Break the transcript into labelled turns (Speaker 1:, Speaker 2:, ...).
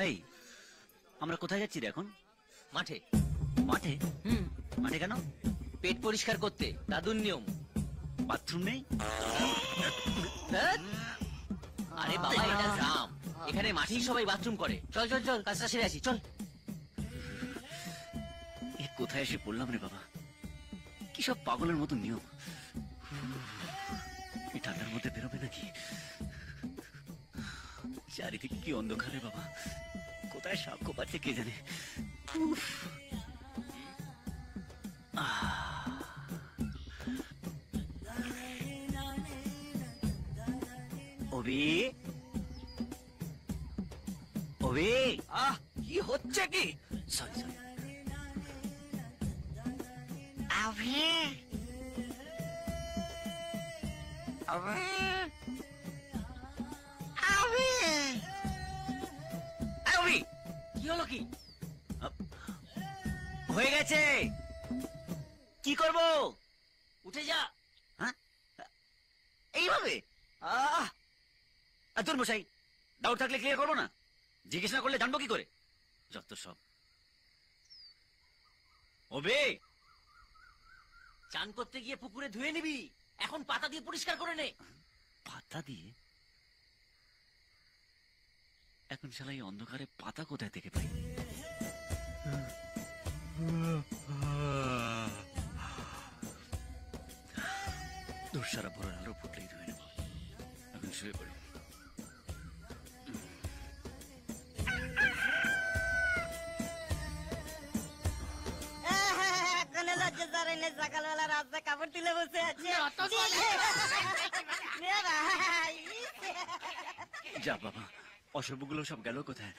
Speaker 1: এই, আমরা কোথায় যাচ্ছি রে এখন?
Speaker 2: মাঠে।
Speaker 1: মাঠে? মাঠে কেন?
Speaker 2: পেট পরিষ্কার করতে, দাদুর নিয়ম।
Speaker 1: বাথরুম নেই?
Speaker 2: ধ্যাৎ। আরে বাবা, এটা গ্রাম, এখানে মাঠেই সবাই বাথরুম করে। চল চল চল, কাজটা সেরে আসি, চল।
Speaker 1: এ কোথায় এসে পড়লাম রে বাবা? কি সব পাগলের মতো নিয়ম! এই ঠান্ডার মধ্যে বেরোবে নাকি? চারিদিকে কি অন্ধকার রে বাবা! কোথায় সাপ কোপাচ্ছে কে জানে? উফ। অভি, অভি,
Speaker 2: কি হচ্ছে কি?
Speaker 1: Sorry sorry.
Speaker 3: অভি, অভি, অভি,
Speaker 1: অভি,
Speaker 2: কি হলো কি?
Speaker 1: হয়ে গেছে। কি করব?
Speaker 2: উঠে যা।
Speaker 1: হ্যাঁ, এইভাবে? তোর মশাই, ডাউট থাকলে ক্লিয়ার করবো না? জিজ্ঞেস না করলে জানবো কি করে? যত সব। ওবে,
Speaker 2: চান করতে গিয়ে পুকুরে ধুয়ে নিবি, এখন পাতা দিয়ে পরিষ্কার করে নে।
Speaker 1: পাতা দিয়ে? এখন শালা এই অন্ধকারে পাতা কোথায় থেকে পাই? দুঃসারা ভোরের আলো ফুটলেই ধুয়ে নেব। এখন শুয়ে পড়ি।
Speaker 3: কোনে যাচ্ছে স্যার? এনে সকালবেলা রাস্তায় কাপড় তুলে বসে আছে।
Speaker 1: যা বাবা, অশুভগুলো সব গেল কোথায়?